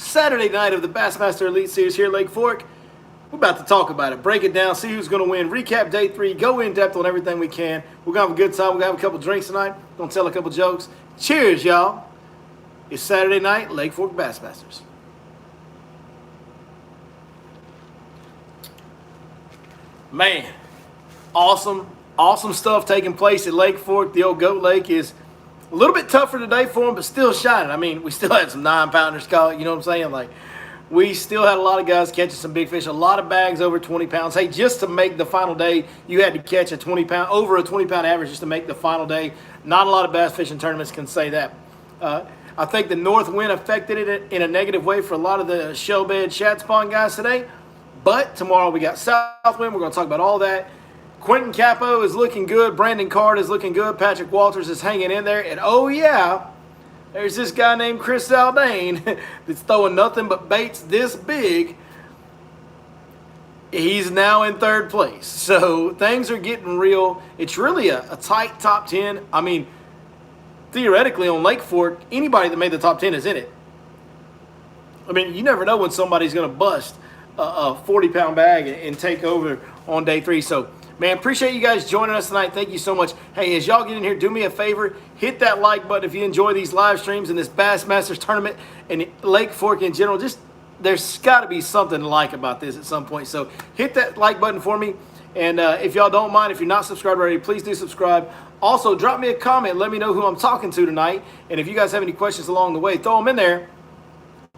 Saturday night of the Bassmaster Elite Series here at Lake Fork. We're about to talk about it, break it down, see who's going to win, recap day 3, go in depth on everything we can. We're going to have a good time. We're going to have a couple drinks tonight. Going to tell a couple jokes. Cheers, y'all. It's Saturday night, Lake Fork Bassmasters. Man, awesome stuff taking place at Lake Fork. The old Goat Lake is a little bit tougher today for them, but still shining. I mean, we still had some 9-pounders caught, you know what I'm saying? Like, we still had a lot of guys catching some big fish, a lot of bags over 20 pounds. Hey, just to make the final day, you had to catch over a 20-pound average just to make the final day. Not a lot of bass fishing tournaments can say that. I think the north wind affected it in a negative way for a lot of the shell bed shad spawn guys today. But tomorrow we got south wind. We're going to talk about all that. Quentin Capo is looking good. Brandon Card is looking good. Patrick Walters is hanging in there. And oh yeah, there's this guy named Chris Zaldane that's throwing nothing but baits this big. He's now in 3rd place. So things are getting real. It's really a tight top 10. I mean, theoretically on Lake Fork, anybody that made the top 10 is in it. I mean, you never know when somebody's going to bust a 40-pound bag and take over on day 3. So, man, appreciate you guys joining us tonight. Thank you so much. Hey, as y'all get in here, do me a favor. Hit that like button if you enjoy these live streams and this Bassmasters tournament and Lake Fork in general. Just there's got to be something to like about this at some point. So hit that like button for me. And if y'all don't mind, if you're not subscribed already, please do subscribe. Also, drop me a comment. Let me know who I'm talking to tonight. And if you guys have any questions along the way, throw them in there.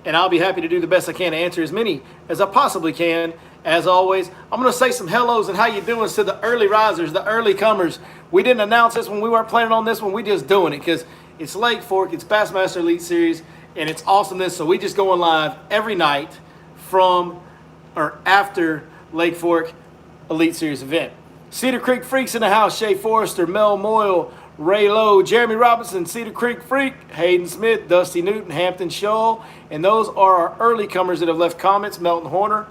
And I'll be happy to do the best I can to answer as many as I possibly can. As always, I'm going to say some hellos and how you doing to the early risers, the early comers. We didn't announce this one. We weren't planning on this one. We just doing it because it's Lake Fork, it's Bassmaster Elite Series, and it's awesomeness. So we just going live every night from or after Lake Fork Elite Series event. Cedar Creek Freaks in the house. Shay Forrester, Mel Moyle, Ray Lowe, Jeremy Robinson, Cedar Creek Freak, Hayden Smith, Dusty Newton, Hampton Shoal. And those are our early comers that have left comments. Melton Horner.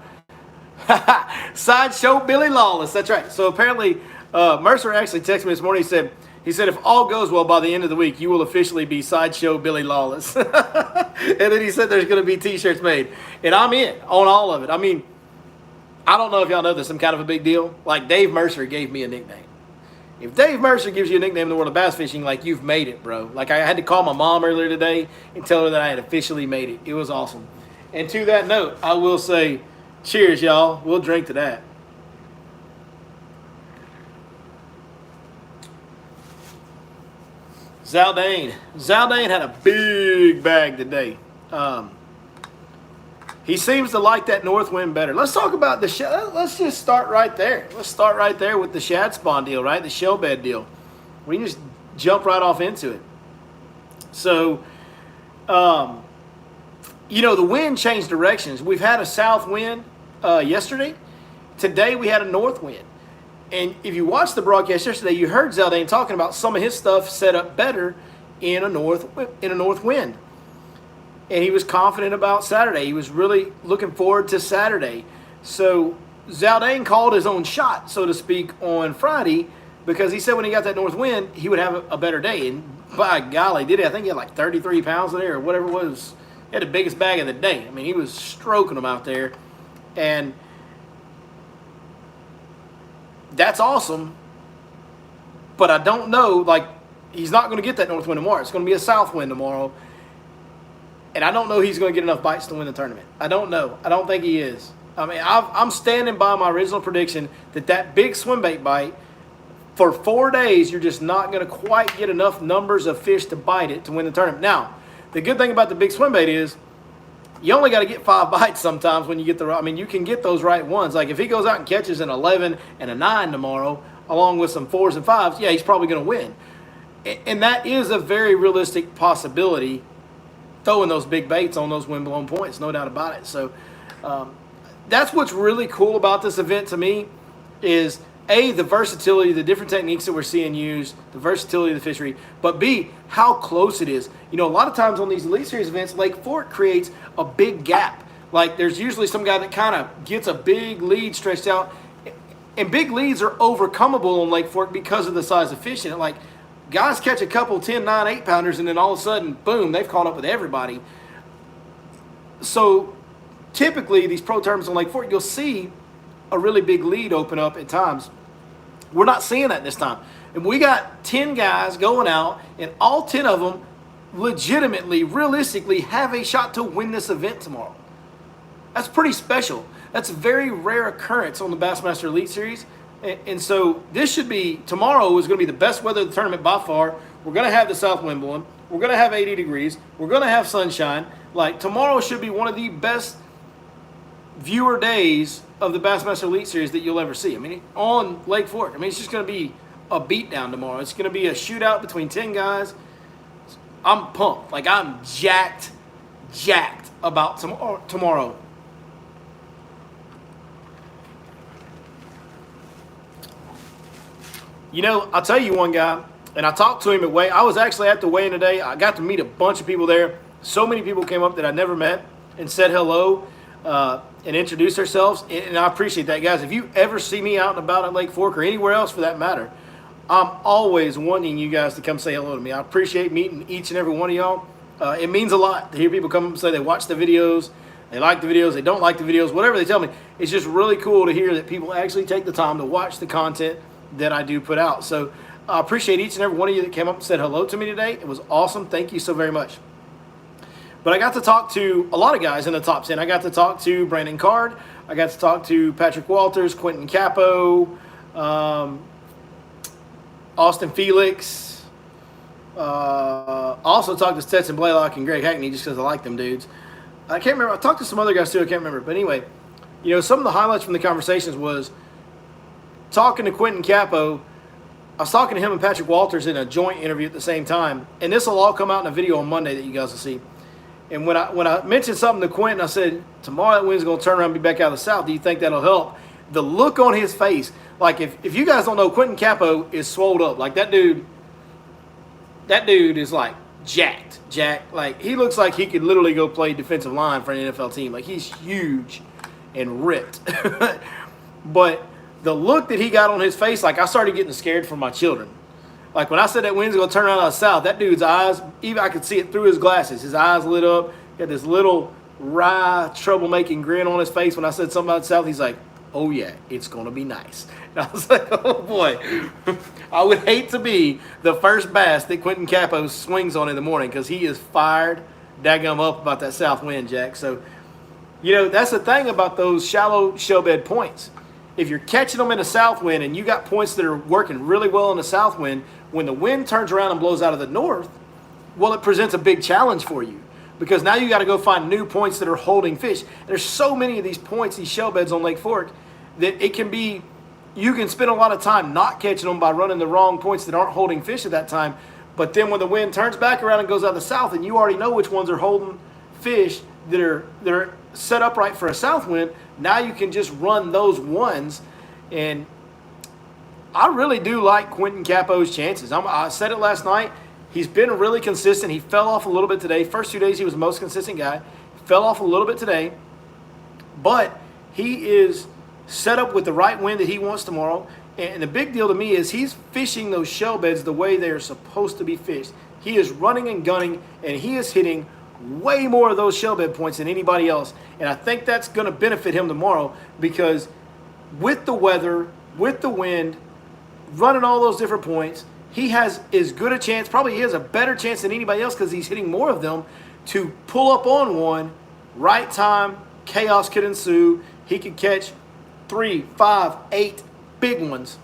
Sideshow Billy Lawless. That's right. So apparently Mercer actually texted me this morning. He said, if all goes well by the end of the week, you will officially be Sideshow Billy Lawless. And then he said there's going to be T-shirts made. And I'm in on all of it. I mean, I don't know if y'all know this, some kind of a big deal. Like Dave Mercer gave me a nickname. If Dave Mercer gives you a nickname in the world of bass fishing, like you've made it, bro. Like I had to call my mom earlier today and tell her that I had officially made it. It was awesome. And to that note, I will say, cheers, y'all. We'll drink to that. Zaldane had a big bag today. He seems to like that north wind better. Let's talk about the shad. Let's just start right there. Let's start right there with the shad spawn deal, right? The shell bed deal. We can just jump right off into it. So, you know, the wind changed directions. We've had a south wind yesterday. Today we had a north wind. And if you watched the broadcast yesterday, you heard Zaldane talking about some of his stuff set up better in a north wind. And he was confident about Saturday. He was really looking forward to Saturday. So Zaldane called his own shot, so to speak, on Friday because he said when he got that north wind, he would have a better day. And by golly, did he? I think he had like 33 pounds in there or whatever it was. He had the biggest bag of the day. I mean, he was stroking them out there. And that's awesome. But I don't know, like, he's not going to get that north wind tomorrow. It's going to be a south wind tomorrow. And I don't know he's going to get enough bites to win the tournament. I don't know. I don't think he is. I mean, I'm standing by my original prediction that big swim bait bite, for 4 days, you're just not going to quite get enough numbers of fish to bite it to win the tournament. Now, the good thing about the big swim bait is you only got to get 5 bites sometimes when you get I mean, you can get those right ones. Like if he goes out and catches an 11 and a 9 tomorrow, along with some 4s and 5s, yeah, he's probably going to win. And that is a very realistic possibility, throwing those big baits on those wind-blown points, no doubt about it. So that's what's really cool about this event to me is, A, the versatility, the different techniques that we're seeing used, the versatility of the fishery, but B, how close it is. You know, a lot of times on these Elite Series events, Lake Fork creates a big gap. Like there's usually some guy that kind of gets a big lead stretched out, and big leads are overcomable on Lake Fork because of the size of fish in it. Like guys catch a couple 10, 9, 8 pounders, and then all of a sudden, boom, they've caught up with everybody. So typically these pro tournaments on Lake Fork, you'll see a really big lead open up at times. We're not seeing that this time. And we got 10 guys going out, and all 10 of them legitimately, realistically have a shot to win this event tomorrow. That's pretty special. That's a very rare occurrence on the Bassmaster Elite Series. And so this should be, tomorrow is going to be the best weather of the tournament by far. We're going to have the south wind blowing. We're going to have 80 degrees. We're going to have sunshine. Like, tomorrow should be one of the best viewer days of the Bassmaster Elite Series that you'll ever see. I mean, on Lake Fork. I mean, it's just going to be a beatdown tomorrow. It's going to be a shootout between 10 guys. I'm pumped. Like, I'm jacked about tomorrow. You know, I'll tell you one guy, and I talked to him at weigh. I was actually at the weigh-in today. I got to meet a bunch of people there. So many people came up that I never met and said hello and introduced themselves, and I appreciate that, guys. If you ever see me out and about at Lake Fork or anywhere else for that matter, I'm always wanting you guys to come say hello to me. I appreciate meeting each and every one of y'all. It means a lot to hear people come up and say they watch the videos, they like the videos, they don't like the videos, whatever they tell me. It's just really cool to hear that people actually take the time to watch the content that I do put out. So I appreciate each and every one of you that came up and said hello to me today. It was awesome. Thank you so very much. But I got to talk to a lot of guys in the top 10. I got to talk to Brandon Card. I got to talk to Patrick Walters, Quentin Capo, Austin Felix. I also talked to Stetson Blaylock and Greg Hackney just because I like them dudes. I can't remember. I talked to some other guys too. I can't remember. But anyway, you know, some of the highlights from the conversations was talking to Quentin Capo. I was talking to him and Patrick Walters in a joint interview at the same time. And this will all come out in a video on Monday that you guys will see. And when I mentioned something to Quentin, I said, tomorrow that wind's going to turn around and be back out of the south. Do you think that'll help? The look on his face, like if you guys don't know, Quentin Capo is swolled up. Like that dude is like jacked. Like he looks like he could literally go play defensive line for an NFL team. Like he's huge and ripped. But the look that he got on his face, like I started getting scared for my children. Like when I said that wind's going to turn around out of the south, that dude's eyes, even I could see it through his glasses. His eyes lit up. He had this little wry, troublemaking grin on his face. When I said something about the south, he's like, oh yeah, it's going to be nice. And I was like, oh boy. I would hate to be the first bass that Quentin Capo swings on in the morning because he is fired daggum up about that south wind, Jack. So, you know, that's the thing about those shallow shellbed points. If you're catching them in the south wind and you got points that are working really well in the south wind, when the wind turns around and blows out of the north, well, it presents a big challenge for you because now you got to go find new points that are holding fish. There's so many of these points, these shell beds on Lake Fork, that it can be, you can spend a lot of time not catching them by running the wrong points that aren't holding fish at that time. But then when the wind turns back around and goes out the south and you already know which ones are holding fish that are set up right for a south wind, now you can just run those ones. And I really do like Quentin Capo's chances. I said it last night. He's been really consistent. He fell off a little bit today. First 2 days, he was the most consistent guy. Fell off a little bit today. But he is set up with the right wind that he wants tomorrow. And the big deal to me is he's fishing those shell beds the way they're supposed to be fished. He is running and gunning, and he is hitting way more of those shell bed points than anybody else. And I think that's going to benefit him tomorrow because with the weather, with the wind, running all those different points, he has as good a chance, probably he has a better chance than anybody else because he's hitting more of them to pull up on one, right time, chaos could ensue. He could catch 3, 5, 8 big ones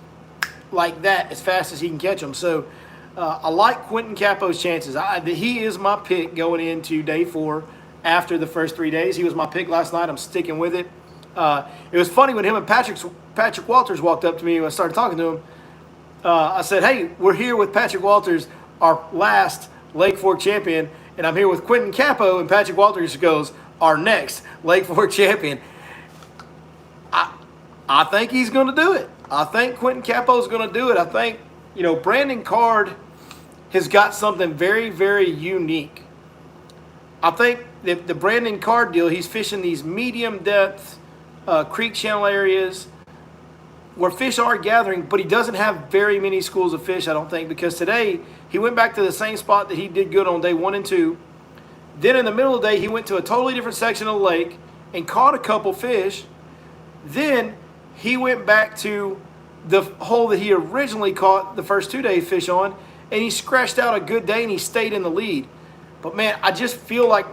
like that as fast as he can catch them. So I like Quentin Capo's chances. He is my pick going into day 4 after the first 3 days. He was my pick last night. I'm sticking with it. It was funny when him and Patrick Walters walked up to me when I started talking to him. I said, hey, we're here with Patrick Walters, our last Lake Fork champion, and I'm here with Quentin Capo, and Patrick Walters goes, our next Lake Fork champion. I think he's going to do it. I think Quentin Capo's going to do it. I think, you know, Brandon Card has got something very, very unique. I think the Brandon Card deal, he's fishing these medium depth creek channel areas where fish are gathering, but he doesn't have very many schools of fish, I don't think, because today he went back to the same spot that he did good on day 1 and 2. Then in the middle of the day, he went to a totally different section of the lake and caught a couple fish. Then he went back to the hole that he originally caught the first 2 days fish on, and he scratched out a good day and he stayed in the lead. But man, I just feel like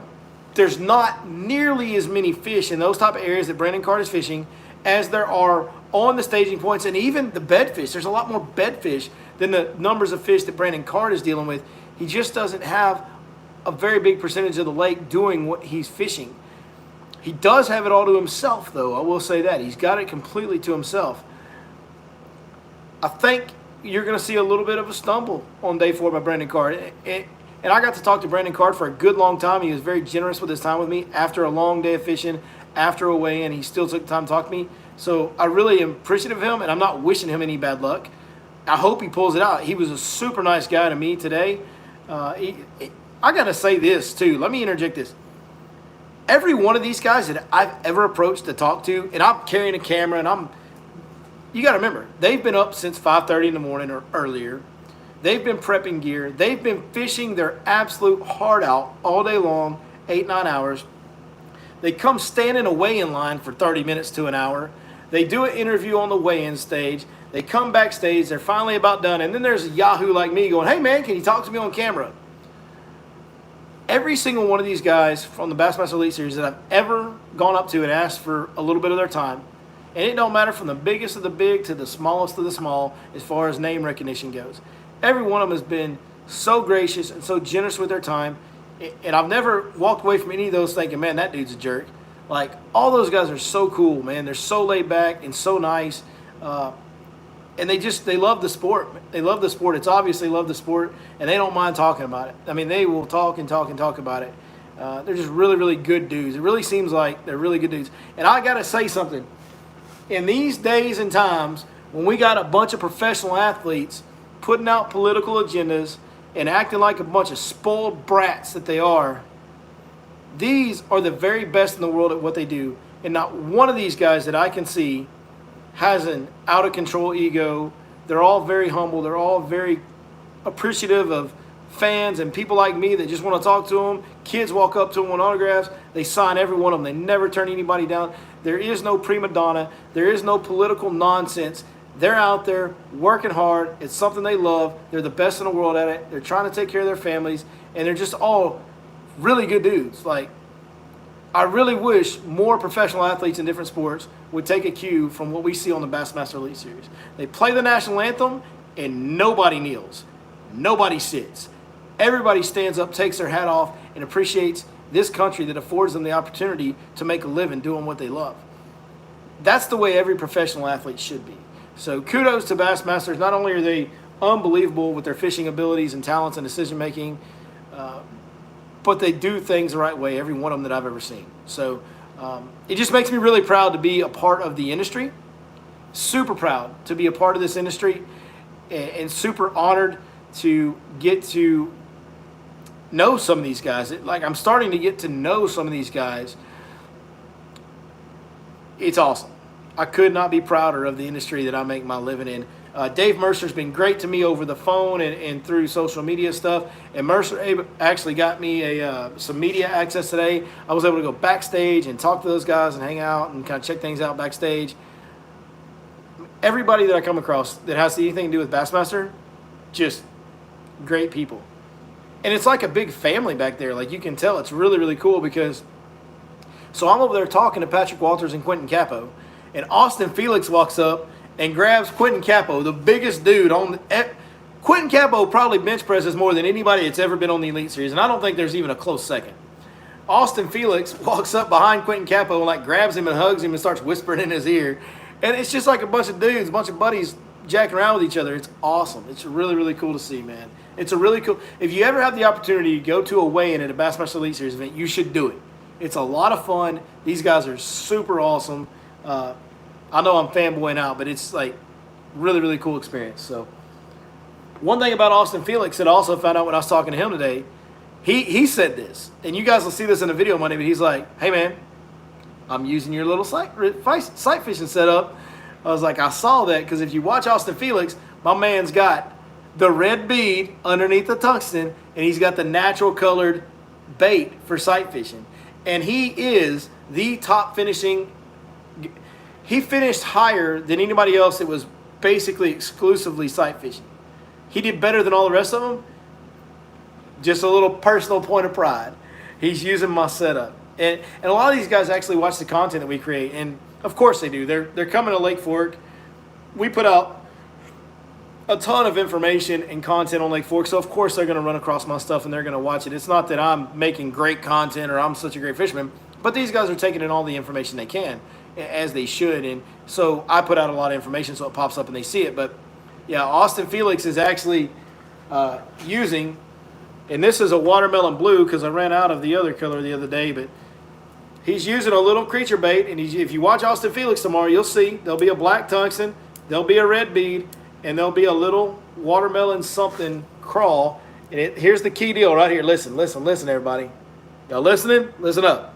there's not nearly as many fish in those type of areas that Brandon Card is fishing as there are on the staging points, and even the bedfish. There's a lot more bedfish than the numbers of fish that Brandon Card is dealing with. He just doesn't have a very big percentage of the lake doing what he's fishing. He does have it all to himself, though. I will say that. He's got it completely to himself. I think you're going to see a little bit of a stumble on day 4 by Brandon Card. And I got to talk to Brandon Card for a good long time. He was very generous with his time with me after a long day of fishing, after a weigh-in. He still took the time to talk to me. So I really am appreciative of him, and I'm not wishing him any bad luck. I hope he pulls it out. He was a super nice guy to me today. I got to say this, too. Let me interject this. Every one of these guys that I've ever approached to talk to, and I'm carrying a camera, and you got to remember, they've been up since 5:30 in the morning or earlier. They've been prepping gear. They've been fishing their absolute heart out all day long, 8-9 hours. They come stand in a weigh-in line for 30 minutes to an hour. They do an interview on the weigh-in stage. They come backstage. They're finally about done. And then there's a yahoo like me going, hey, man, can you talk to me on camera? Every single one of these guys from the Bassmaster Elite Series that I've ever gone up to and asked for a little bit of their time, and it don't matter from the biggest of the big to the smallest of the small as far as name recognition goes. Every one of them has been so gracious and so generous with their time. And I've never walked away from any of those thinking, man, that dude's a jerk. Like, all those guys are so cool, man. They're so laid back and so nice. And they love the sport. They love the sport. It's obvious they love the sport, and they don't mind talking about it. I mean, they will talk and talk and talk about it. They're just really, really good dudes. It really seems like they're really good dudes. And I got to say something. In these days and times, when we got a bunch of professional athletes putting out political agendas and acting like a bunch of spoiled brats that they are, these are the very best in the world at what they do. And not one of these guys that I can see has an out-of-control ego. They're all very humble. They're all very appreciative of fans and people like me that just want to talk to them. Kids walk up to them on autographs. They sign every one of them. They never turn anybody down. There is no prima donna. There is no political nonsense. They're out there working hard. It's something they love. They're the best in the world at it. They're trying to take care of their families, and they're just all really good dudes. Like, I really wish more professional athletes in different sports would take a cue from what we see on the Bassmaster Elite Series. They play the national anthem, and nobody kneels. Nobody sits. Everybody stands up, takes their hat off, and appreciates this country that affords them the opportunity to make a living doing what they love. That's the way every professional athlete should be. So kudos to Bassmasters. Not only are they unbelievable with their fishing abilities and talents and decision-making, but they do things the right way, every one of them that I've ever seen. So it just makes me really proud to be a part of the industry. Super proud to be a part of this industry, and super honored to get to know some of these guys. I'm starting to get to know some of these guys. It's awesome. I could not be prouder of the industry that I make my living in. Dave Mercer's been great to me over the phone and through social media stuff. And Mercer actually got me some media access today. I was able to go backstage and talk to those guys and hang out and kind of check things out backstage. Everybody that I come across that has anything to do with Bassmaster, just great people. And it's like a big family back there. Like, you can tell it's really, really cool because, so I'm over there talking to Patrick Walters and Quentin Capo. And Austin Felix walks up and grabs Quentin Capo, the biggest dude on the... Quentin Capo probably bench presses more than anybody that's ever been on the Elite Series, and I don't think there's even a close second. Austin Felix walks up behind Quentin Capo and like grabs him and hugs him and starts whispering in his ear. And it's just like a bunch of dudes, a bunch of buddies jacking around with each other. It's awesome. It's really, really cool to see, man. It's a really cool... If you ever have the opportunity to go to a weigh-in at a Bassmaster Elite Series event, you should do it. It's a lot of fun. These guys are super awesome. I know I'm fanboying out, but it's like really, really cool experience. So one thing about Austin Felix that I also found out when I was talking to him today, he said this, and you guys will see this in the video Monday, but he's like, hey man, I'm using your little sight fishing setup. I was like, I saw that, because if you watch Austin Felix, my man's got the red bead underneath the tungsten, and he's got the natural colored bait for sight fishing. And he is the top finishing. He finished higher than anybody else that was basically exclusively sight fishing. He did better than all the rest of them. Just a little personal point of pride. He's using my setup. And a lot of these guys actually watch the content that we create. And of course they do. They're coming to Lake Fork. We put out a ton of information and content on Lake Fork. So of course they're going to run across my stuff and they're going to watch it. It's not that I'm making great content or I'm such a great fisherman. But these guys are taking in all the information they can, as they should. And so I put out a lot of information so it pops up and they see it. But yeah, Austin Felix is actually using, and this is a watermelon blue because I ran out of the other color the other day, but he's using a little creature bait. And if you watch Austin Felix tomorrow, you'll see there'll be a black tungsten, there'll be a red bead, and there'll be a little watermelon something crawl. And here's the key deal right here. Listen, everybody. Y'all listening? Listen up.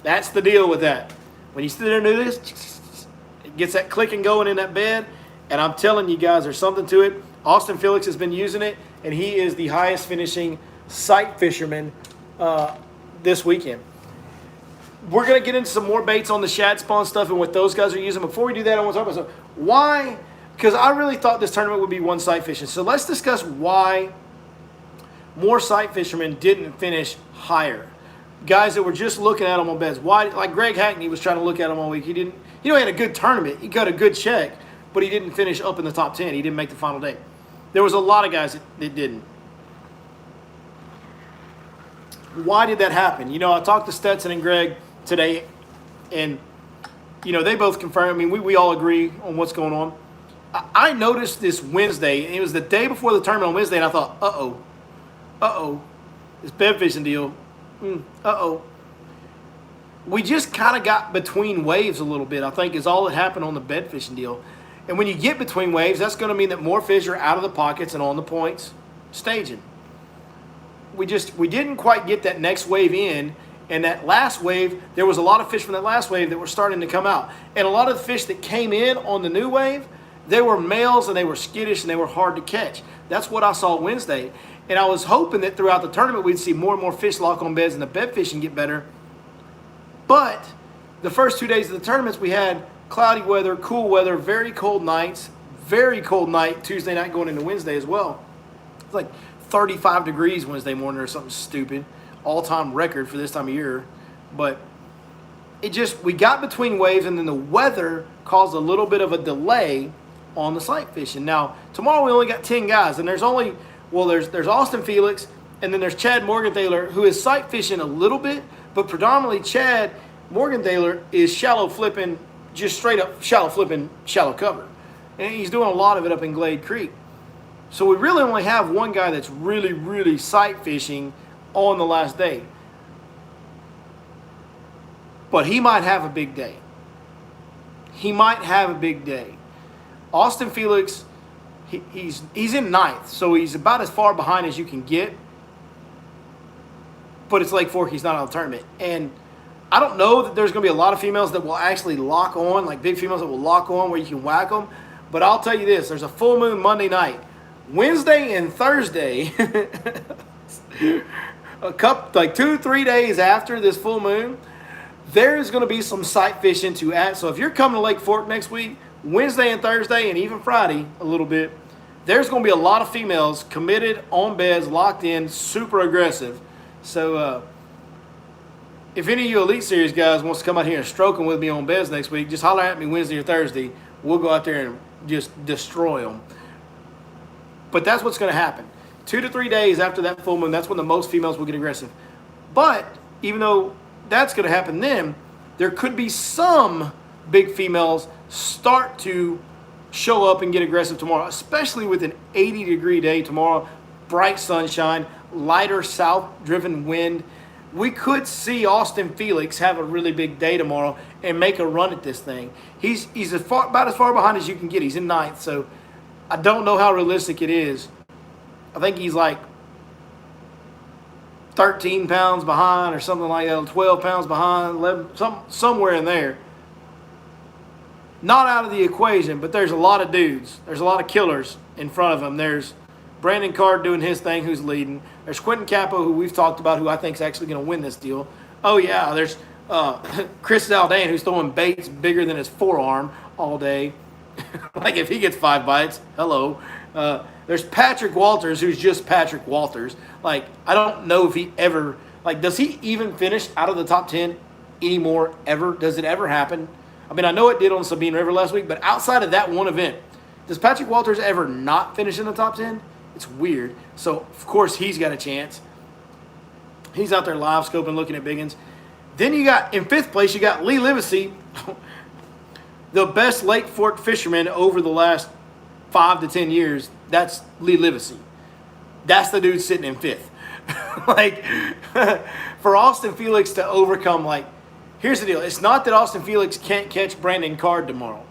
That's the deal with that. When you sit there and do this, it gets that clicking going in that bed. And I'm telling you guys, there's something to it. Austin Felix has been using it, and he is the highest finishing sight fisherman this weekend. We're going to get into some more baits on the shad spawn stuff and what those guys are using. Before we do that, I want to talk about why, because I really thought this tournament would be one sight fishing. So let's discuss why more sight fishermen didn't finish higher. Guys that were just looking at them on beds. Why? Like Greg Hackney was trying to look at them all week. He didn't. He had a good tournament. He got a good check, but he didn't finish up in the top 10. He didn't make the final day. There was a lot of guys that didn't. Why did that happen? I talked to Stetson and Greg today, and they both confirmed. I mean, we all agree on what's going on. I noticed this Wednesday, and it was the day before the tournament on Wednesday, and I thought, this bed fishing deal. We just kind of got between waves a little bit, I think, is all that happened on the bed fishing deal. And when you get between waves, that's going to mean that more fish are out of the pockets and on the points staging. We didn't quite get that next wave in, and that last wave, there was a lot of fish from that last wave that were starting to come out. And a lot of the fish that came in on the new wave, they were males and they were skittish and they were hard to catch. That's what I saw Wednesday. And I was hoping that throughout the tournament we'd see more and more fish lock on beds and the bed fishing get better. But the first 2 days of the tournaments, we had cloudy weather, cool weather, very cold nights, very cold night Tuesday night going into Wednesday as well. It's like 35 degrees Wednesday morning or something stupid. All-time record for this time of year. But we got between waves, and then the weather caused a little bit of a delay on the sight fishing. Now, tomorrow we only got 10 guys, and there's Austin Felix, and then there's Chad Morgenthaler, who is sight fishing a little bit, but predominantly Chad Morgenthaler is shallow flipping, just straight up shallow flipping, shallow cover. And he's doing a lot of it up in Glade Creek. So we really only have one guy that's really, really sight fishing on the last day. But he might have a big day. Austin Felix, he's in ninth, so he's about as far behind as you can get. But it's Lake Fork, he's not on the tournament. And I don't know that there's going to be a lot of females that will actually lock on, like big females that will lock on where you can whack them. But I'll tell you this, there's a full moon Monday night. Wednesday and Thursday, like 2-3 days after this full moon, there's going to be some sight fishing to add. So if you're coming to Lake Fork next week, Wednesday and Thursday and even Friday a little bit, there's going to be a lot of females committed on beds, locked in, super aggressive. So if any of you Elite Series guys wants to come out here and stroke them with me on beds next week, just holler at me Wednesday or Thursday. We'll go out there and just destroy them. But that's what's going to happen. 2 to 3 days after that full moon, that's when the most females will get aggressive. But even though that's going to happen then, there could be some big females start to show up and get aggressive tomorrow, especially with an 80-degree day tomorrow, bright sunshine, lighter south-driven wind. We could see Austin Felix have a really big day tomorrow and make a run at this thing. He's about as far behind as you can get. He's in ninth, so I don't know how realistic it is. I think he's like 13 pounds behind or something like that, 12 pounds behind, 11, somewhere in there. Not out of the equation, but there's a lot of dudes. There's a lot of killers in front of him. There's Brandon Card doing his thing, who's leading. There's Quentin Capo, who we've talked about, who I think is actually going to win this deal. Oh, yeah, there's Chris Zaldan, who's throwing baits bigger than his forearm all day. Like, if he gets 5 bites, hello. There's Patrick Walters, who's just Patrick Walters. Like, I don't know if he ever, like, does he even finish out of the top 10 anymore ever? Does it ever happen? I mean, I know it did on Sabine River last week, but outside of that one event, does Patrick Walters ever not finish in the top 10? It's weird. So, of course, he's got a chance. He's out there live scoping, looking at biggins. Then you got, in 5th place, you got Lee Livesey, the best Lake Fork fisherman over the last 5 to 10 years. That's Lee Livesey. That's the dude sitting in 5th. Like, for Austin Felix to overcome, like, here's the deal. It's not that Austin Felix can't catch Brandon Card tomorrow.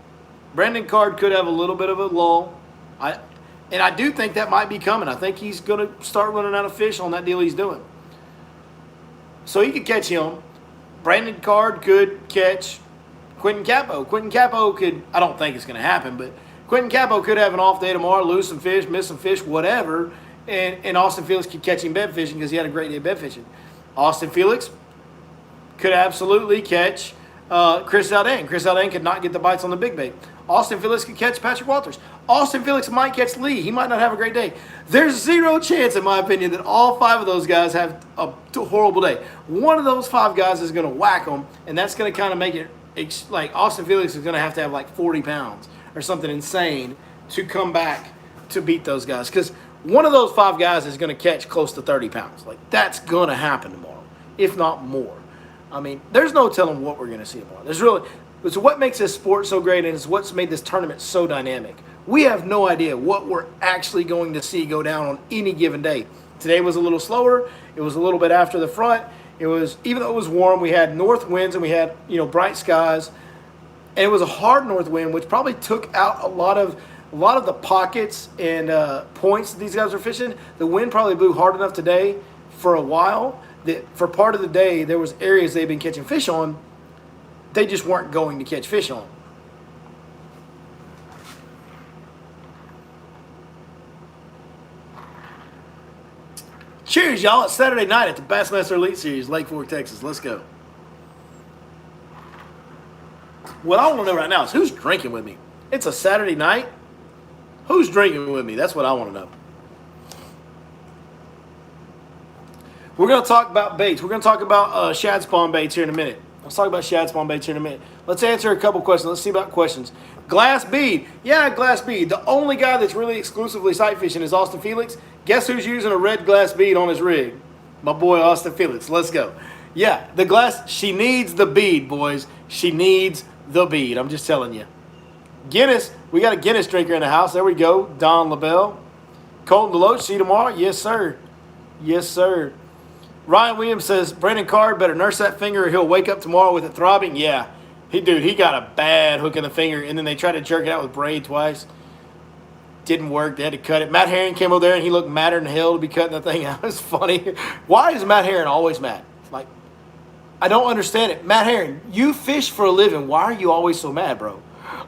Brandon Card could have a little bit of a lull. And I do think that might be coming. I think he's going to start running out of fish on that deal he's doing. So he could catch him. Brandon Card could catch Quentin Capo. Quentin Capo could, I don't think it's going to happen, but Quentin Capo could have an off day tomorrow, lose some fish, miss some fish, whatever, and Austin Felix could catch him bed fishing because he had a great day bed fishing. Austin Felix could absolutely catch Chris Zaldan. Chris Zaldan could not get the bites on the big bait. Austin Felix could catch Patrick Walters. Austin Felix might catch Lee. He might not have a great day. There's zero chance, in my opinion, that all 5 of those guys have a horrible day. One of those 5 guys is going to whack them, and that's going to kind of make it like Austin Felix is going to have like 40 pounds or something insane to come back to beat those guys. Because one of those 5 guys is going to catch close to 30 pounds. Like, that's going to happen tomorrow, if not more. I mean, there's no telling what we're going to see tomorrow. It's what makes this sport so great, and it's what's made this tournament so dynamic. We have no idea what we're actually going to see go down on any given day. Today was a little slower. It was a little bit after the front. It was, even though it was warm, we had north winds and we had, bright skies. And it was a hard north wind, which probably took out a lot of the pockets and points that these guys were fishing. The wind probably blew hard enough today for a while that for part of the day there was areas they've been catching fish on they just weren't going to catch fish on. Cheers, y'all. It's Saturday night at the Bassmaster Elite Series, Lake Fork, Texas. Let's go. What I want to know right now is who's drinking with me. It's a Saturday night. Who's drinking with me? That's what I want to know. We're going to talk about baits. We're going to talk about shad spawn baits here in a minute. Let's talk about shad spawn baits here in a minute. Let's answer a couple questions. Let's see about questions. Glass bead. Yeah, glass bead. The only guy that's really exclusively sight fishing is Austin Felix. Guess who's using a red glass bead on his rig? My boy Austin Felix. Let's go. Yeah, the glass. She needs the bead, boys. She needs the bead. I'm just telling you. Guinness. We got a Guinness drinker in the house. There we go. Don LaBelle. Colton Deloach. See you tomorrow? Yes, sir. Yes, sir. Ryan Williams says, Brandon Card better nurse that finger or he'll wake up tomorrow with it throbbing. Yeah. He got a bad hook in the finger, and then they tried to jerk it out with braid twice. Didn't work. They had to cut it. Matt Herring came over there, and he looked madder than hell to be cutting the thing out. It's funny. Why is Matt Herring always mad? Like, I don't understand it. Matt Herring, you fish for a living. Why are you always so mad, bro?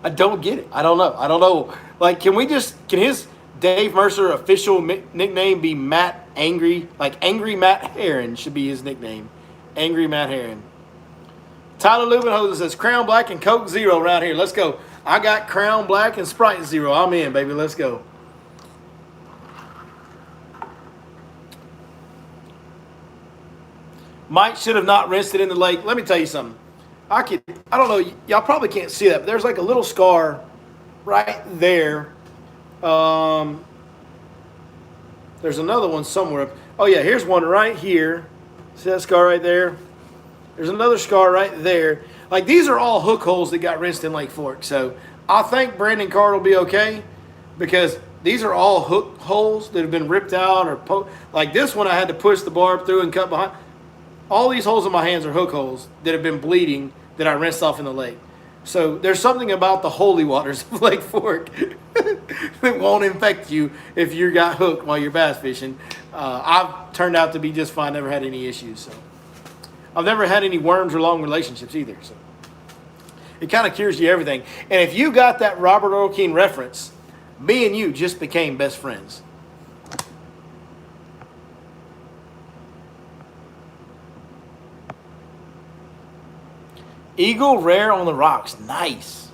I don't get it. I don't know. Like, can his Dave Mercer official nickname be Matt Angry? Like, Angry Matt Herring should be his nickname. Angry Matt Herring. Tyler Leubenhosen says, Crown Black and Coke Zero around here. Let's go. I got Crown Black and Sprite Zero. I'm in, baby. Let's go. Mike should have not rinsed it in the lake. Let me tell you something. I don't know. Y'all probably can't see that, but there's like a little scar right there. There's another one somewhere. Oh, yeah. Here's one right here. See that scar right there? There's another scar right there. Like, these are all hook holes that got rinsed in Lake Fork. So I think Brandon Card will be okay because these are all hook holes that have been ripped out or like this one I had to push the barb through and cut behind. All these holes in my hands are hook holes that have been bleeding that I rinsed off in the lake. So there's something about the holy waters of Lake Fork that won't infect you if you got hooked while you're bass fishing. I've turned out to be just fine. Never had any issues. So I've never had any worms or long relationships either. So it kind of cures you everything. And if you got that Robert Earl Keen reference, me and you just became best friends. Eagle rare on the rocks. Nice.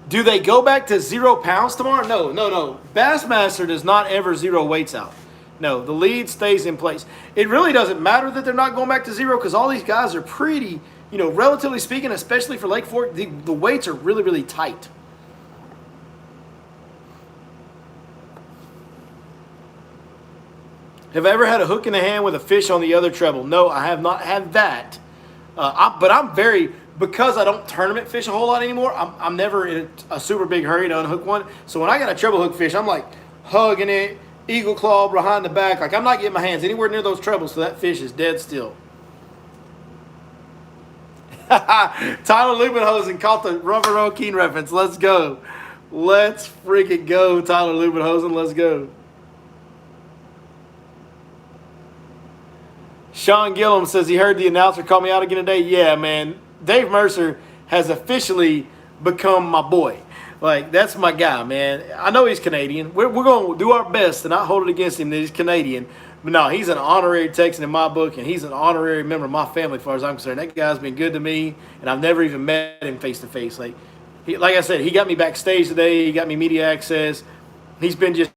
Do they go back to 0 pounds tomorrow? No. Bassmaster does not ever zero weights out. No, the lead stays in place. It really doesn't matter that they're not going back to 0 because all these guys are pretty, relatively speaking, especially for Lake Fork, the weights are really, really tight. Have I ever had a hook in the hand with a fish on the other treble? No, I have not had that. But I'm because I don't tournament fish a whole lot anymore, I'm never in a super big hurry to unhook one. So when I got a treble hook fish, I'm like hugging it, eagle claw behind the back. Like I'm not getting my hands anywhere near those trebles, so that fish is dead still. Tyler Lubbenhosen caught the Rubber Row Keen reference. Let's go. Let's freaking go, Tyler Lubbenhosen. Let's go. Sean Gillum says he heard the announcer call me out again today. Yeah, man. Dave Mercer has officially become my boy. Like, that's my guy, man. I know he's Canadian. We're going to do our best to not hold it against him that he's Canadian. But no, he's an honorary Texan in my book, and he's an honorary member of my family as far as I'm concerned. That guy's been good to me, and I've never even met him face-to-face. Like I said, he got me backstage today. He got me media access. He's been just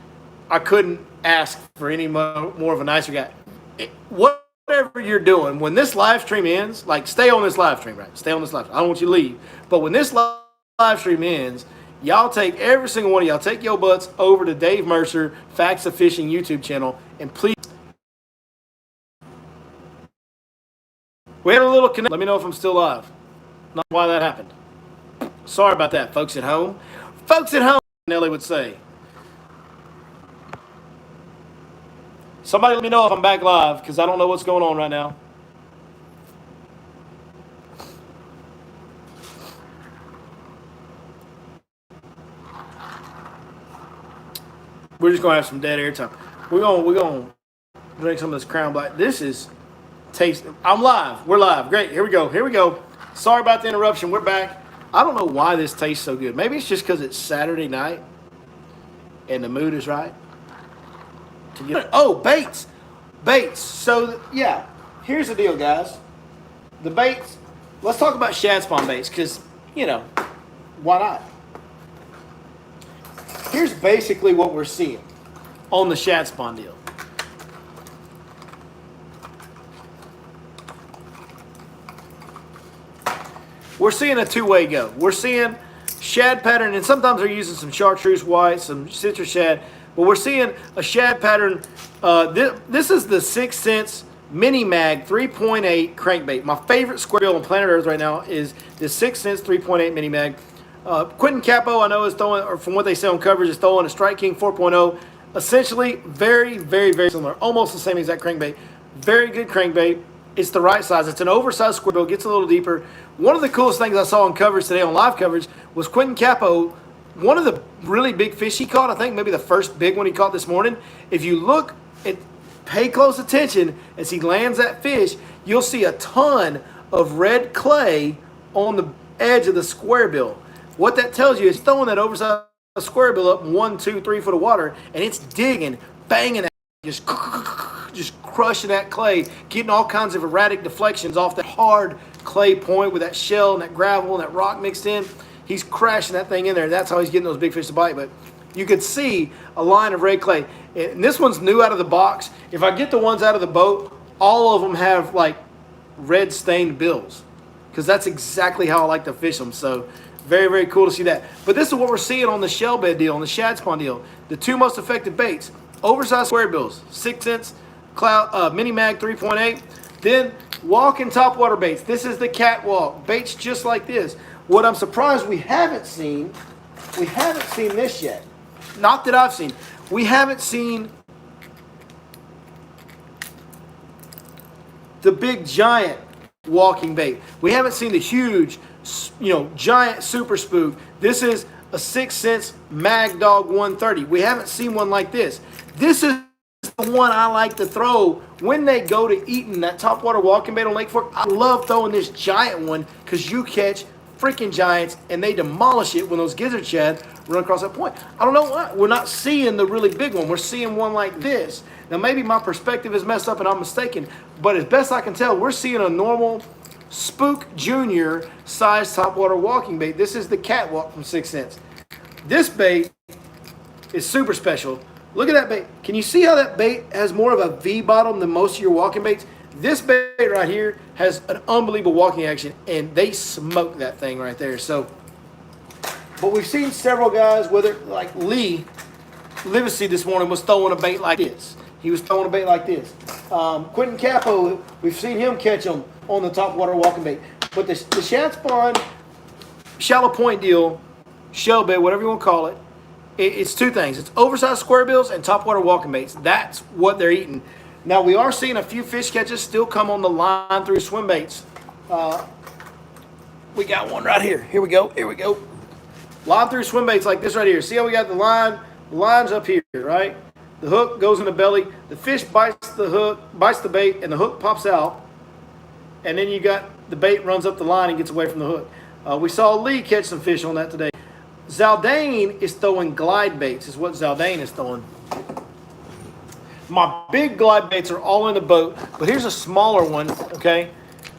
– I couldn't ask for any more of a nicer guy. Whatever you're doing, when this live stream ends, like stay on this live stream, right? Stay on this live stream. I don't want you to leave. But when this live stream ends, y'all take every single one of y'all, take your butts over to Dave Mercer, Facts of Fishing YouTube channel, and please. We had a little connect. Let me know if I'm still live. Not why that happened. Sorry about that, folks at home. Folks at home, Nelly would say. Somebody let me know if I'm back live because I don't know what's going on right now. We're just going to have some dead air time. We're going to drink some of this Crown Black. This is taste. I'm live. We're live. Great. Here we go. Sorry about the interruption. We're back. I don't know why this tastes so good. Maybe it's just because it's Saturday night and the mood is right. Oh, baits. So, yeah, here's the deal, guys. The baits, let's talk about shad spawn baits because, why not? Here's basically what we're seeing on the shad spawn deal. We're seeing a two-way go. We're seeing shad pattern, and sometimes they're using some chartreuse white, some citrus shad. But we're seeing a shad pattern. This is the 6 Cents Mini Mag 3.8 crankbait. My favorite square bill on planet Earth right now is the 6 Cents 3.8 Mini Mag. Quentin Capo, I know, is throwing, or from what they say on coverage, is throwing a Strike King 4.0. Essentially, very, very, very similar. Almost the same exact crankbait. Very good crankbait. It's the right size. It's an oversized square bill. Gets a little deeper. One of the coolest things I saw on coverage today, on live coverage, was Quentin Capo. One of the really big fish he caught, I think maybe the first big one he caught this morning. If you look at, pay close attention as he lands that fish, you'll see a ton of red clay on the edge of the square bill. What that tells you is throwing that oversized square bill up 1, 2, 3 foot of water, and it's digging, banging, just crushing that clay, getting all kinds of erratic deflections off that hard clay point with that shell and that gravel and that rock mixed in. He's crashing that thing in there. That's how he's getting those big fish to bite. But you could see a line of red clay. And this one's new out of the box. If I get the ones out of the boat, all of them have like red stained bills. Because that's exactly how I like to fish them. So very, very cool to see that. But this is what we're seeing on the shell bed deal, on the shad spawn deal. The two most effective baits. Oversized square bills. 6 Cents Mini Mag 3.8. Then walking topwater baits. This is the catwalk. Baits just like this. What I'm surprised we haven't seen this yet. Not that I've seen. We haven't seen the big giant walking bait. We haven't seen the huge, giant super spook. This is a 6 Cents Mag Dog 130. We haven't seen one like this. This is the one I like to throw when they go to eating that topwater walking bait on Lake Fork. I love throwing this giant one because you catch freaking giants and they demolish it when those gizzard shad run across that point. I don't know why. We're not seeing the really big one. We're seeing one like this. Now maybe my perspective is messed up and I'm mistaken, but as best I can tell, we're seeing a normal Spook Junior size topwater walking bait. This is the Catwalk from 6 Cents. This bait is super special. Look at that bait. Can you see how that bait has more of a V bottom than most of your walking baits? This bait right here has an unbelievable walking action, and they smoke that thing right there. So, but we've seen several guys, whether like Lee Livesey this morning was throwing a bait like this. He was throwing a bait like this. Quentin Capo, we've seen him catch them on the topwater walking bait. But the Shad Spawn shallow point deal, shell bait, whatever you want to call it, it's two things. It's oversized square bills and topwater walking baits. That's what they're eating. Now, we are seeing a few fish catches still come on the line through swim baits. We got one right here. Here we go. Here we go. Line through swim baits like this right here. See how we got the line? The line's up here, right? The hook goes in the belly. The fish bites the hook, bites the bait, and the hook pops out. And then you got the bait runs up the line and gets away from the hook. We saw Lee catch some fish on that today. Zaldane is throwing glide baits, is what Zaldane is throwing. My big glide baits are all in the boat, but here's a smaller one, okay?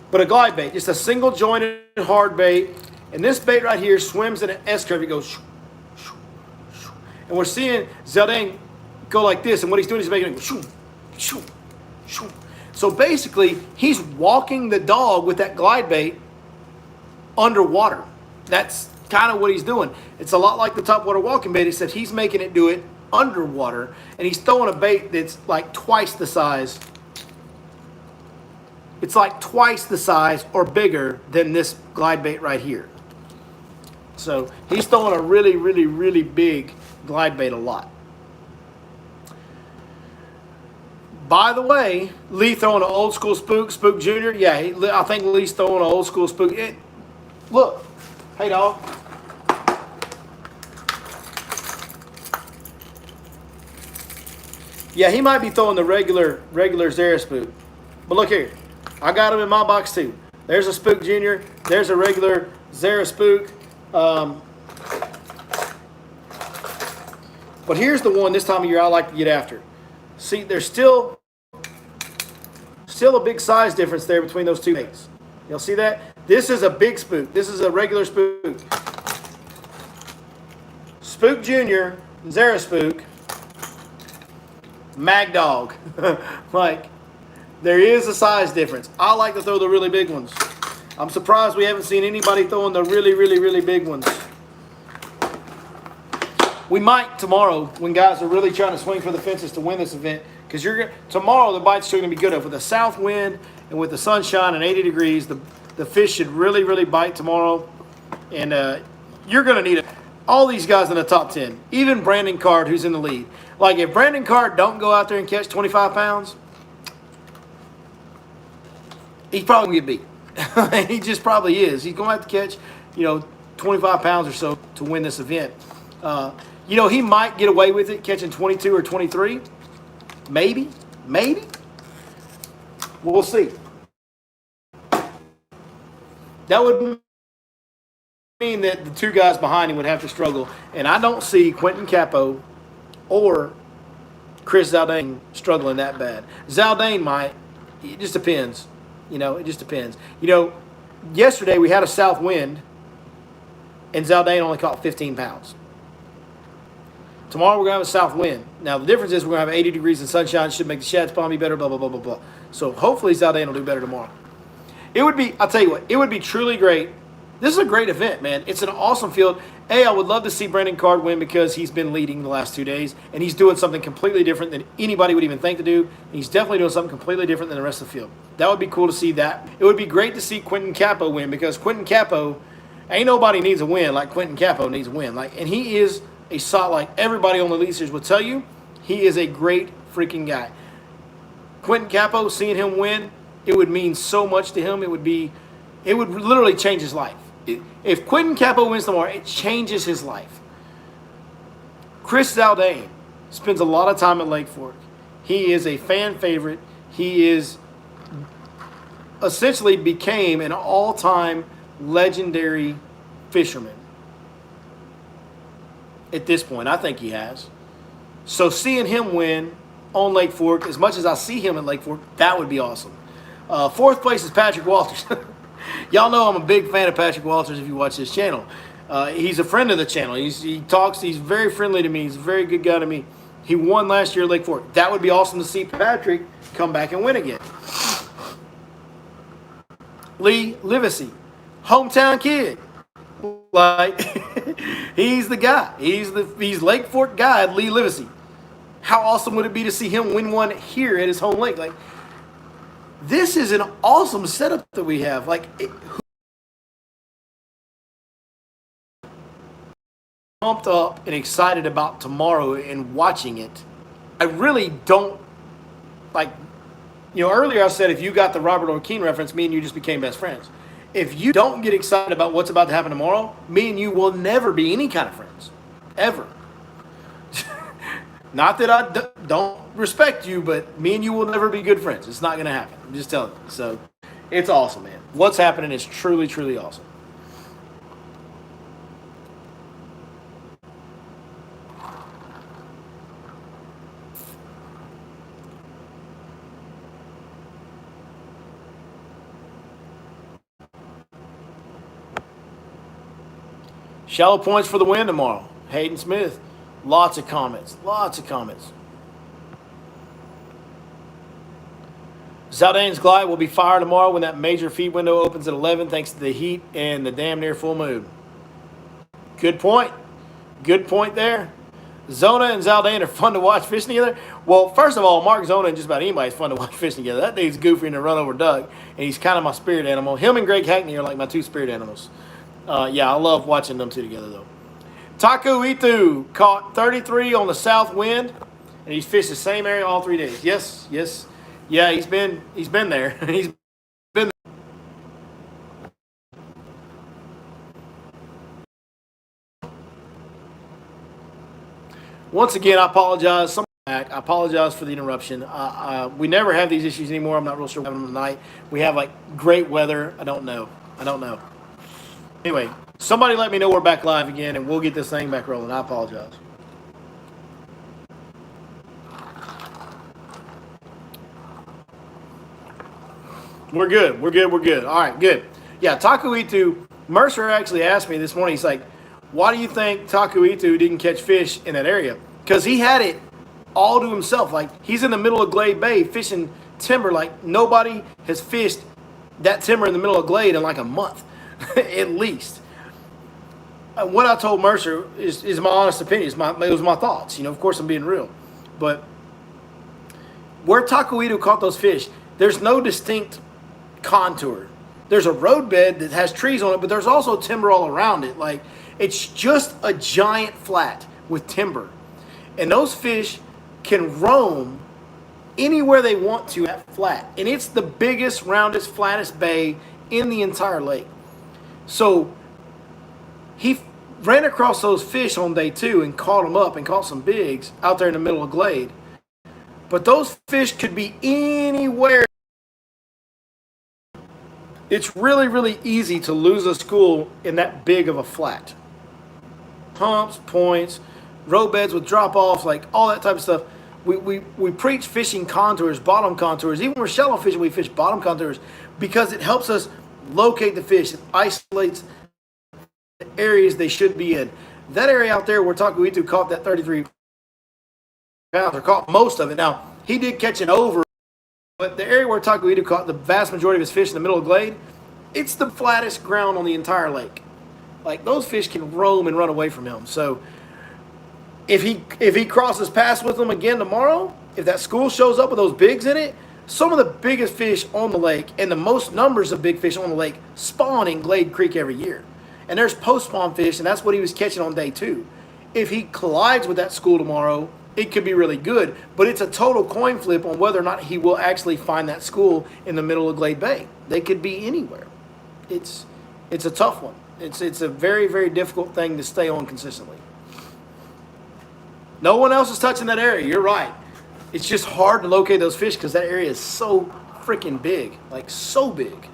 But a glide bait, just a single jointed hard bait. And this bait right here swims in an S curve. It goes shoo, shoo, shoo. And we're seeing Zaldane go like this, and what he's doing is making it go shoo, shoo, shoo. So basically, he's walking the dog with that glide bait underwater. That's kind of what he's doing. It's a lot like the topwater walking bait, except he's making it do it underwater, and he's throwing a bait that's like twice the size. It's like twice the size or bigger than this glide bait right here. So he's throwing a really, really, really big glide bait a lot. By the way, Lee throwing an old school spook, Spook Junior. Yeah, I think Lee's throwing an old school spook. Look, hey dog. Yeah, he might be throwing the regular Zara spook. But look here, I got him in my box too. There's a Spook Junior. There's a regular Zara spook. But here's the one this time of year I like to get after. See, there's still a big size difference there between those two baits. Y'all see that? This is a big spook. This is a regular spook. Spook Junior, Zara spook, Mag Dog. Like, there is a size difference. I like to throw the really big ones. I'm surprised we haven't seen anybody throwing the really, really, really big ones. We might tomorrow when guys are really trying to swing for the fences to win this event, because tomorrow the bite's still going to be good. With a south wind and with the sunshine and 80 degrees, the fish should really, really bite tomorrow. And you're going to need it. All these guys in the top 10, even Brandon Card, who's in the lead. Like, if Brandon Card don't go out there and catch 25 pounds, he's probably going to get beat. He just probably is. He's going to have to catch, 25 pounds or so to win this event. He might get away with it catching 22 or 23. Maybe. We'll see. That would mean that the two guys behind him would have to struggle. And I don't see Quentin Capo or Chris Zaldane struggling that bad. Zaldane might. It just depends. It just depends. Yesterday we had a south wind, and Zaldane only caught 15 pounds. Tomorrow we're going to have a south wind. Now, the difference is we're going to have 80 degrees and sunshine. Should make the Shad Spawn be better, blah, blah, blah, blah, blah. So hopefully Zaldane will do better tomorrow. I'll tell you what, it would be truly great. This is a great event, man. It's an awesome field. I would love to see Brandon Card win because he's been leading the last 2 days, and he's doing something completely different than anybody would even think to do. And he's definitely doing something completely different than the rest of the field. That would be cool to see that. It would be great to see Quentin Capo win, because Quentin Capo, ain't nobody needs a win like Quentin Capo needs a win. And he is like everybody on the lead series will tell you, he is a great freaking guy. Quentin Capo, seeing him win, it would mean so much to him. It would literally change his life. If Quentin Capo wins tomorrow, it changes his life. Chris Zaldane spends a lot of time at Lake Fork. He is a fan favorite. He is essentially became an all-time legendary fisherman. At this point, I think he has. So seeing him win on Lake Fork, as much as I see him in Lake Fork, that would be awesome. Fourth place is Patrick Walters. Y'all know I'm a big fan of Patrick Walters if you watch his channel. He's a friend of the channel. He talks, he's very friendly to me. He's a very good guy to me. He won last year at Lake Fork. That would be awesome to see Patrick come back and win again. Lee Livesey, hometown kid. Like, he's the guy. He's Lake Fork guy, Lee Livesey. How awesome would it be to see him win one here at his home lake? Like, this is an awesome setup that we have. Like, pumped up and excited about tomorrow and watching it. I really don't, like, you know, earlier I said if you got the Robert O'Keen reference, me and you just became best friends. If you don't get excited about what's about to happen tomorrow, me and you will never be any kind of friends. Ever. Not that I don't respect you, but me and you will never be good friends. It's not going to happen. I'm just telling you. So, it's awesome, man. What's happening is truly, truly awesome. Shallow points for the win tomorrow. Hayden Smith. Lots of comments. Lots of comments. Zaldane's Glide will be fired tomorrow when that major feed window opens at 11 thanks to the heat and the damn near full moon. Good point. Good point there. Zona and Zaldane are fun to watch fishing together. Well, first of all, Mark Zona and just about anybody is fun to watch fishing together. That dude's goofy in the run over Doug, and he's kind of my spirit animal. Him and Greg Hackney are like my two spirit animals. Yeah, I love watching them two together, though. Taku Itu caught 33 on the south wind, and he's fished the same area all 3 days. Yes, yes. Yeah, he's been there. He's been there. Once again, I apologize. I apologize for the interruption. We never have these issues anymore. I'm not real sure we're having them tonight. We have, like, great weather. I don't know. Anyway, somebody let me know we're back live again, and we'll get this thing back rolling. I apologize. We're good. All right, good. Yeah, Taku Itu, Mercer actually asked me this morning, he's like, why do you think Taku Itu didn't catch fish in that area? Because he had it all to himself. Like, he's in the middle of Glade Bay fishing timber. Like, nobody has fished that timber in the middle of Glade in like a month, at least. What I told Mercer is my honest opinion. It was my thoughts. You know, of course, I'm being real. But where Taku Itu caught those fish, there's no distinct contour. There's a roadbed that has trees on it, but there's also timber all around it. Like, it's just a giant flat with timber. And those fish can roam anywhere they want to at flat. And it's the biggest, roundest, flattest bay in the entire lake. So he ran across those fish on day 2 and caught them up and caught some bigs out there in the middle of Glade. But those fish could be anywhere. It's really, really easy to lose a school in that big of a flat. Humps, points, roadbeds with drop-offs, like all that type of stuff. We preach fishing contours, bottom contours. Even when we're shallow fishing, we fish bottom contours because it helps us locate the fish. It isolates the areas they should be in. That area out there where Taku Itu caught that 33 pounds, or caught most of it. Now, he did catch an over, but the area where Taku Itu caught the vast majority of his fish in the middle of Glade, it's the flattest ground on the entire lake. Like, those fish can roam and run away from him. So if he crosses paths with them again tomorrow, if that school shows up with those bigs in it, some of the biggest fish on the lake and the most numbers of big fish on the lake spawn in Glade Creek every year. And there's post-spawn fish, and that's what he was catching on day 2. If he collides with that school tomorrow, it could be really good, but it's a total coin flip on whether or not he will actually find that school in the middle of Glade Bay. They could be anywhere. It's a tough one. It's a very, very difficult thing to stay on consistently. No one else is touching that area. You're right. It's just hard to locate those fish because that area is so freaking big. Like, so big.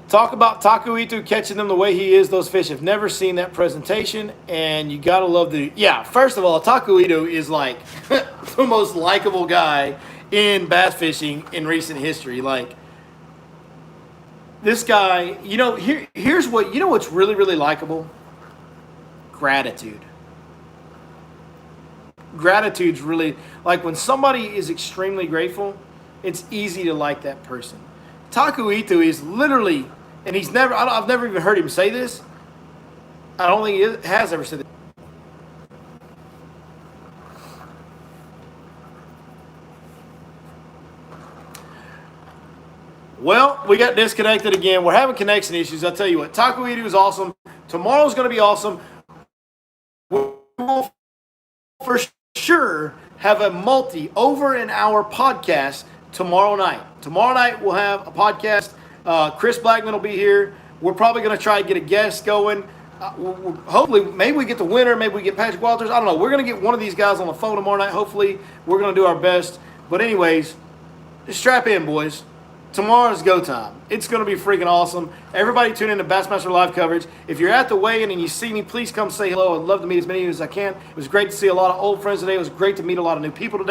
Talk about Taku Ito catching them the way he is. Those fish have never seen that presentation, and you gotta love the. Yeah, first of all, Taku Ito is like the most likable guy in bass fishing in recent history. Like this guy, here's what what's really really likable. Gratitude. Gratitude's really like when somebody is extremely grateful. It's easy to like that person. Taku Ito is literally. And I've never even heard him say this. I don't think he has ever said this. Well, we got disconnected again. We're having connection issues. I'll tell you what, Taku Ito is awesome. Tomorrow's going to be awesome. We will for sure have a over an hour podcast tomorrow night. Tomorrow night we'll have a podcast. Chris Blackman will be here. We're probably going to try to get a guest going. Hopefully, maybe we get the winner. Maybe we get Patrick Walters. I don't know. We're going to get one of these guys on the phone tomorrow night. Hopefully, we're going to do our best. But anyways, strap in, boys. Tomorrow's go time. It's going to be freaking awesome. Everybody tune in to Bassmaster Live coverage. If you're at the weigh-in and you see me, please come say hello. I'd love to meet as many of you as I can. It was great to see a lot of old friends today. It was great to meet a lot of new people today.